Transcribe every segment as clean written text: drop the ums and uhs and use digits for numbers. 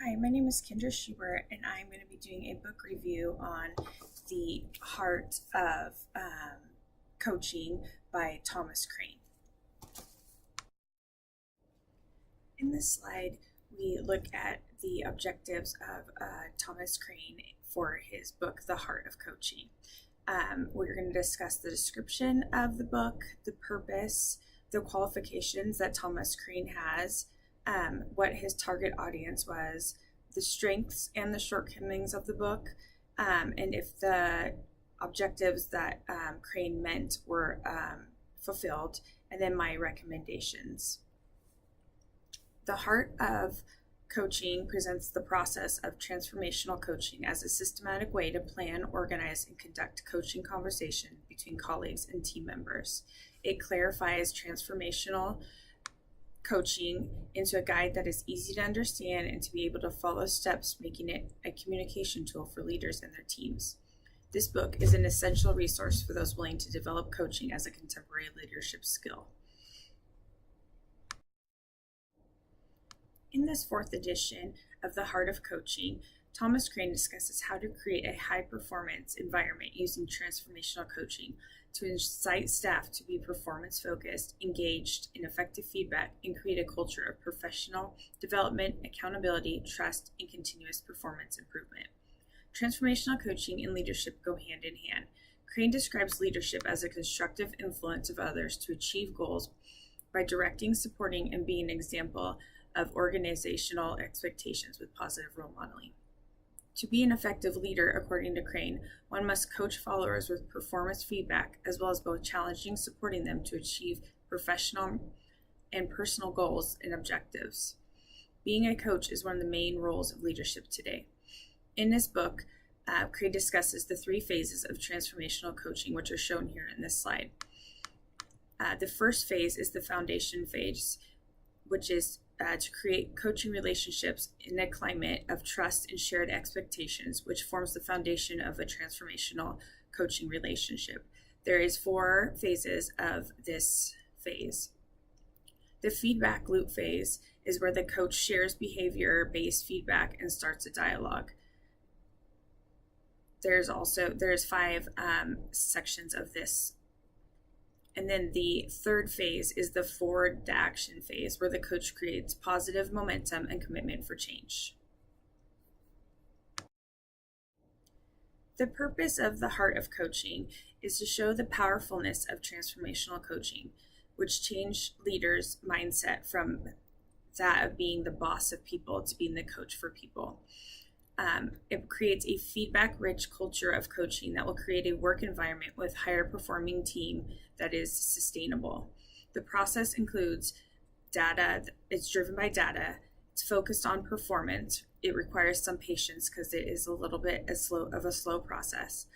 Hi, my name is Kendra Schubert, and I'm going to be doing a book review on The Heart of Coaching by Thomas Crane. In this slide, we look at the objectives of Thomas Crane for his book, The Heart of Coaching. We're going to discuss the description of the book, the purpose, the qualifications that Thomas Crane has, what his target audience was, the strengths and the shortcomings of the book, and if the objectives that Crane meant were fulfilled, and then my recommendations. The Heart of Coaching presents the process of transformational coaching as a systematic way to plan, organize, and conduct coaching conversation between colleagues and team members. It clarifies transformational coaching into a guide that is easy to understand and to be able to follow steps, making it a communication tool for leaders and their teams. This book is an essential resource for those willing to develop coaching as a contemporary leadership skill. In this fourth edition of The Heart of Coaching, Thomas Crane discusses how to create a high-performance environment using transformational coaching to incite staff to be performance-focused, engaged in effective feedback, and create a culture of professional development, accountability, trust, and continuous performance improvement. Transformational coaching and leadership go hand in hand. Crane describes leadership as a constructive influence of others to achieve goals by directing, supporting, and being an example of organizational expectations with positive role modeling. To be an effective leader, according to Crane, one must coach followers with performance feedback, as well as both challenging and supporting them to achieve professional and personal goals and objectives. Being a coach is one of the main roles of leadership today. In this book, Crane discusses the three phases of transformational coaching, which are shown here in this slide. The first phase is the foundation phase, which is to create coaching relationships in a climate of trust and shared expectations, which forms the foundation of a transformational coaching relationship. There is 4 phases of this phase. The feedback loop phase is where the coach shares behavior-based feedback and starts a dialogue. There's 5 sections of this. And then the third phase is the forward to action phase, where the coach creates positive momentum and commitment for change. The purpose of The Heart of Coaching is to show the powerfulness of transformational coaching, which change leaders' mindset from that of being the boss of people to being the coach for people. It creates a feedback-rich culture of coaching that will create a work environment with higher performing team that is sustainable. The process includes data. It's driven by data. It's focused on performance. It requires some patience because it is a little bit a slow process.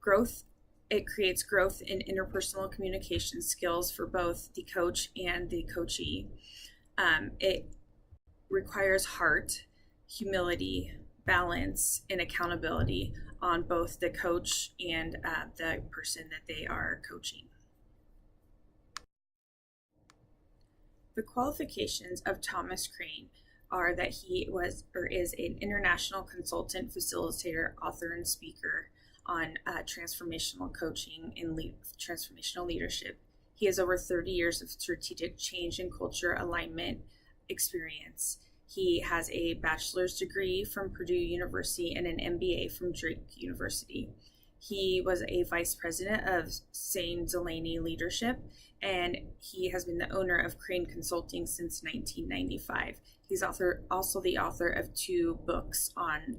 Growth. It creates growth in interpersonal communication skills for both the coach and the coachee. It requires heart, humility, balance, and accountability on both the coach and the person that they are coaching. The qualifications of Thomas Crane are that he was or is an international consultant, facilitator, author, and speaker on transformational coaching and transformational leadership. He has over 30 years of strategic change and culture alignment experience. He has a bachelor's degree from Purdue University and an MBA from Drake University. He was a vice president of Sane Delaney Leadership, and he has been the owner of Crane Consulting since 1995. He's also the author of 2 books on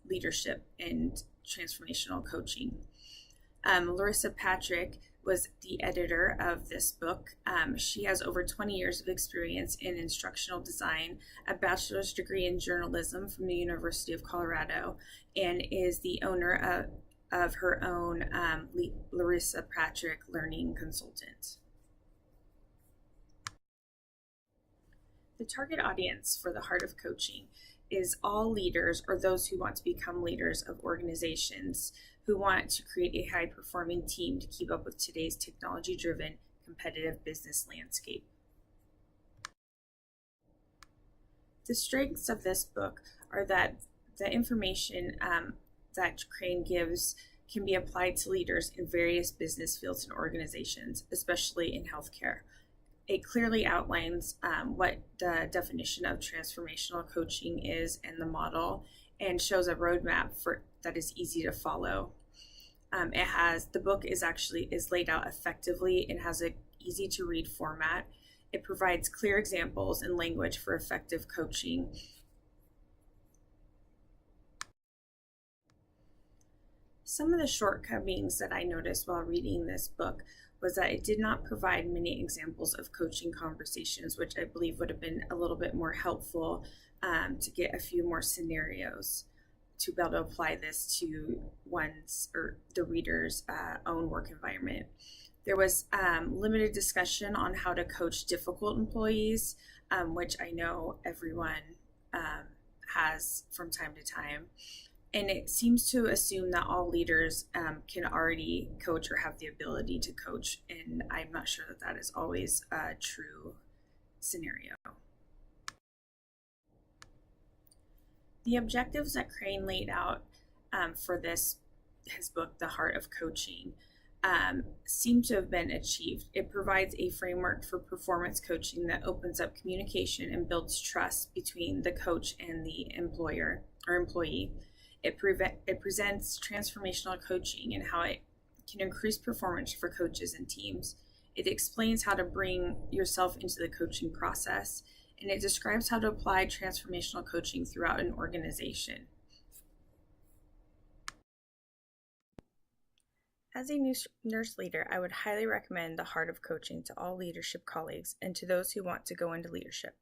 leadership and transformational coaching. Larissa Patrick was the editor of this book. She has over 20 years of experience in instructional design, a bachelor's degree in journalism from the University of Colorado, and is the owner of her own Larissa Patrick Learning Consultant. The target audience for The Heart of Coaching is all leaders or those who want to become leaders of organizations who want to create a high-performing team to keep up with today's technology-driven, competitive business landscape. The strengths of this book are that the information that Crane gives can be applied to leaders in various business fields and organizations, especially in healthcare. It clearly outlines what the definition of transformational coaching is and the model, and shows a roadmap for that is easy to follow. The book is laid out effectively and has an easy to read format. It provides clear examples and language for effective coaching. Some of the shortcomings that I noticed while reading this book was that it did not provide many examples of coaching conversations, which I believe would have been a little bit more helpful to get a few more scenarios to be able to apply this to the reader's own work environment. There was limited discussion on how to coach difficult employees, which I know everyone has from time to time. And it seems to assume that all leaders can already coach or have the ability to coach. And I'm not sure that that is always a true scenario. The objectives that Crane laid out for his book, The Heart of Coaching, seem to have been achieved. It provides a framework for performance coaching that opens up communication and builds trust between the coach and the employer or employee. It presents transformational coaching and how it can increase performance for coaches and teams. It explains how to bring yourself into the coaching process, and it describes how to apply transformational coaching throughout an organization. As a nurse leader, I would highly recommend The Heart of Coaching to all leadership colleagues and to those who want to go into leadership.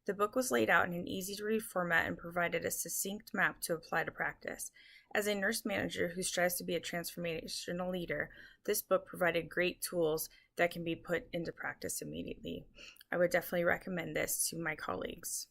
The book was laid out in an easy-to-read format and provided a succinct map to apply to practice. As a nurse manager who strives to be a transformational leader, this book provided great tools that can be put into practice immediately. I would definitely recommend this to my colleagues.